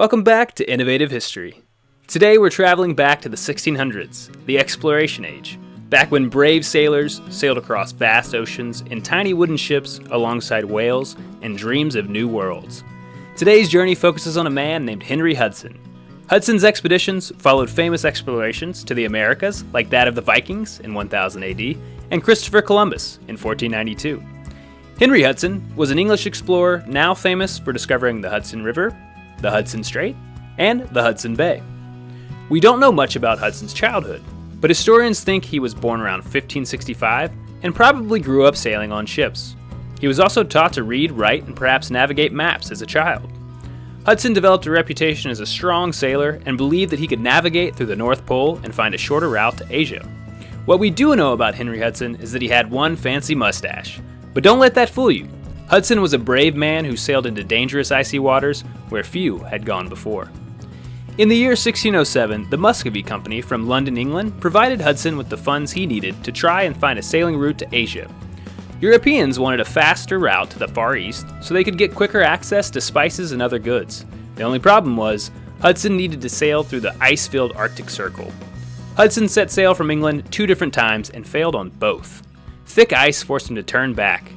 Welcome back to Innovative History. Today we're traveling back to the 1600s, the Exploration Age, back when brave sailors sailed across vast oceans in tiny wooden ships alongside whales and dreams of new worlds. Today's journey focuses on a man named Henry Hudson. Hudson's expeditions followed famous explorations to the Americas like that of the Vikings in 1000 AD and Christopher Columbus in 1492. Henry Hudson was an English explorer now famous for discovering the Hudson River, the Hudson Strait, and the Hudson Bay. We don't know much about Hudson's childhood, but historians think he was born around 1565 and probably grew up sailing on ships. He was also taught to read, write, and perhaps navigate maps as a child. Hudson developed a reputation as a strong sailor and believed that he could navigate through the North Pole and find a shorter route to Asia. What we do know about Henry Hudson is that he had one fancy mustache. But don't let that fool you. Hudson was a brave man who sailed into dangerous icy waters where few had gone before. In the year 1607, the Muscovy Company from London, England, provided Hudson with the funds he needed to try and find a sailing route to Asia. Europeans wanted a faster route to the Far East so they could get quicker access to spices and other goods. The only problem was, Hudson needed to sail through the ice-filled Arctic Circle. Hudson set sail from England 2 different times and failed on both. Thick ice forced him to turn back.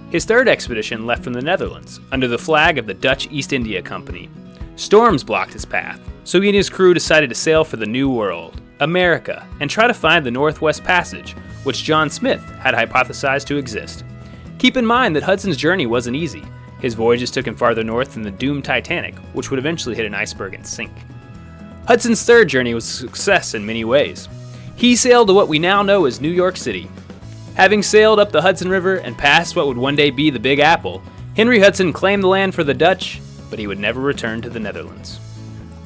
His third expedition left from the Netherlands, under the flag of the Dutch East India Company. Storms blocked his path, so he and his crew decided to sail for the New World, America, and try to find the Northwest Passage, which John Smith had hypothesized to exist. Keep in mind that Hudson's journey wasn't easy. His voyages took him farther north than the doomed Titanic, which would eventually hit an iceberg and sink. Hudson's third journey was a success in many ways. He sailed to what we now know as New York City. Having sailed up the Hudson River and past what would one day be the Big Apple, Henry Hudson claimed the land for the Dutch, but he would never return to the Netherlands.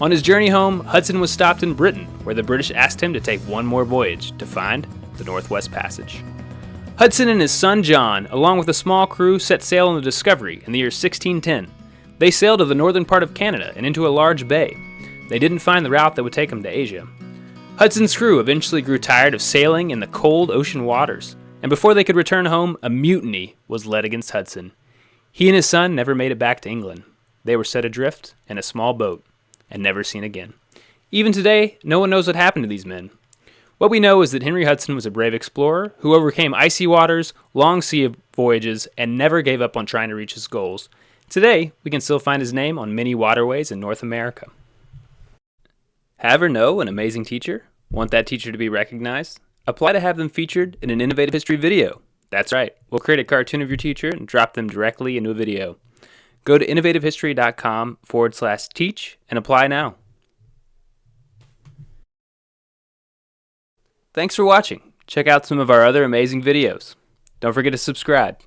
On his journey home, Hudson was stopped in Britain, where the British asked him to take one more voyage to find the Northwest Passage. Hudson and his son John, along with a small crew, set sail on the Discovery in the year 1610. They sailed to the northern part of Canada and into a large bay. They didn't find the route that would take them to Asia. Hudson's crew eventually grew tired of sailing in the cold ocean waters, and before they could return home, a mutiny was led against Hudson. He and his son never made it back to England. They were set adrift in a small boat and never seen again. Even today, no one knows what happened to these men. What we know is that Henry Hudson was a brave explorer who overcame icy waters, long sea voyages, and never gave up on trying to reach his goals. Today, we can still find his name on many waterways in North America. Have or know an amazing teacher? Want that teacher to be recognized? Apply to have them featured in an Innovative History video. That's right, we'll create a cartoon of your teacher and drop them directly into a video. Go to innovativehistory.com/teach and apply now. Thanks for watching. Check out some of our other amazing videos. Don't forget to subscribe.